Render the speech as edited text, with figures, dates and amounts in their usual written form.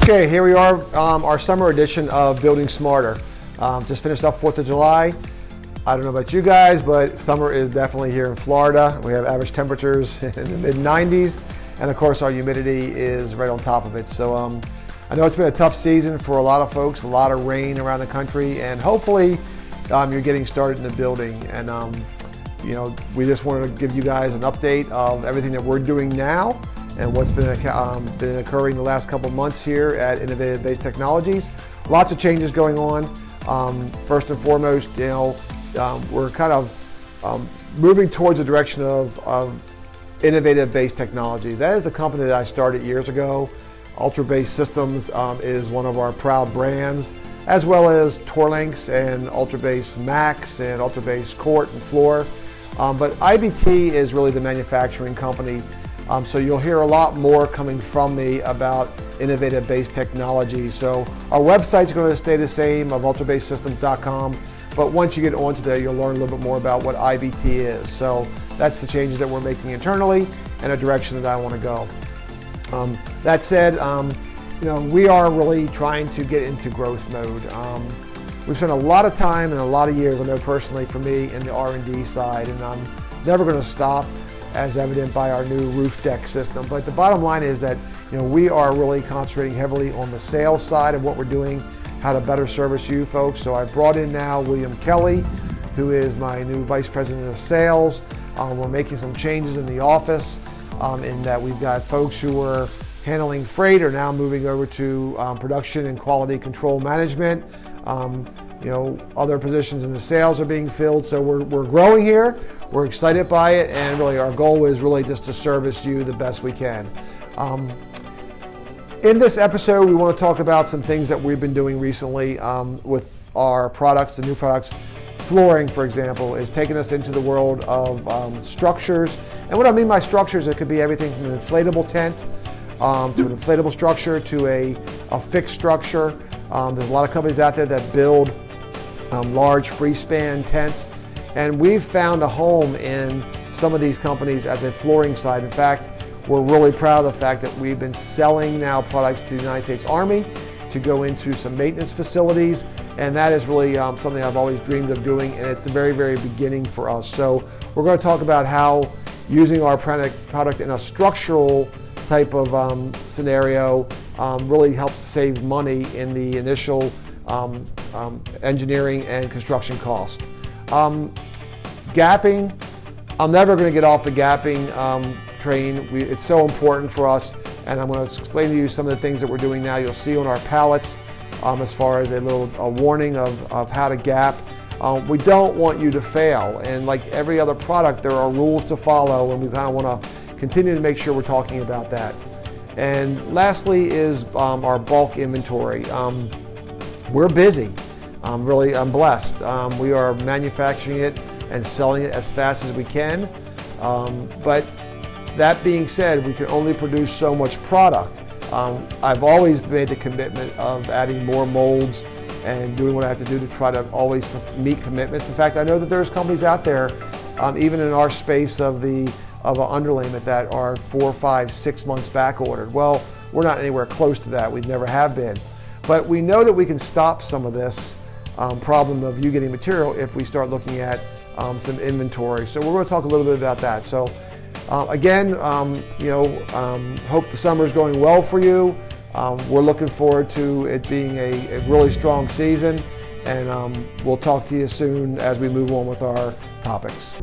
Okay, here we are, our summer edition of Building Smarter. Just finished up 4th of July. I don't know about you guys, but summer is definitely here in Florida. We have average temperatures in the mid-90s, and of course our humidity is right on top of it. So I know it's been a tough season for a lot of folks, a lot of rain around the country, and hopefully you're getting started in the building. And you know, we just wanted to give you guys an update of everything that we're doing now and what's been occurring the last couple of months here at UltraBaseSystems Technologies. Lots of changes going on. First and foremost, you know, we're kind of moving towards the direction of innovative-based technology. That is the company that I started years ago. UltraBaseSystems is one of our proud brands, as well as Torlinks and UltraBase Max and UltraBase Court and Floor. But IBT is really the manufacturing company. So you'll hear a lot more coming from me about innovative-based technology. So our website's going to stay the same, of ultrabasesystems.com, but once you get onto there, you'll learn a little bit more about what IBT is. So that's the changes that we're making internally and a direction that I want to go. That said, you know, we are really trying to get into growth mode. We've spent a lot of time and a lot of years, I know personally for me, in the R&D side, and I'm never going to stop, as evident by our new roof deck system. But the bottom line is that, you know, we are really concentrating heavily on the sales side of what we're doing, how to better service you folks. So I brought in now William Kelly, who is my new Vice President of Sales. We're making some changes in the office in that we've got folks who are handling freight are now moving over to production and quality control management. You know, other positions in the sales are being filled. So we're growing here. We're excited by it, and really our goal is really just to service you the best we can. In this episode, we want to talk about some things that we've been doing recently with our products, the new products. Flooring, for example, is taking us into the world of structures. And what I mean by structures, it could be everything from an inflatable tent to an inflatable structure to a fixed structure. There's a lot of companies out there that build large free-span tents. And we've found a home in some of these companies as a flooring side. In fact, we're really proud of the fact that we've been selling now products to the United States Army to go into some maintenance facilities. And that is really something I've always dreamed of doing, and it's the very, very beginning for us. So we're going to talk about how using our product in a structural type of scenario really helps save money in the initial engineering and construction cost. Gapping, I'm never going to get off the gapping train. It's so important for us, and I'm going to explain to you some of the things that we're doing now. You'll see on our pallets as far as a warning of how to gap. We don't want you to fail, and like every other product, there are rules to follow, and we kind of want to continue to make sure we're talking about that. And lastly is our bulk inventory. We're busy. I'm blessed. We are manufacturing it and selling it as fast as we can. But that being said, we can only produce so much product. I've always made the commitment of adding more molds and doing what I have to do to try to always meet commitments. In fact, I know that there's companies out there, even in our space of an underlayment, that are 4, 5, 6 months back ordered. Well, we're not anywhere close to that. We never have been. But we know that we can stop some of this problem of you getting material if we start looking at some inventory. So we're going to talk a little bit about that. So again, you know, hope the summer is going well for you. We're looking forward to it being a really strong season, and we'll talk to you soon as we move on with our topics.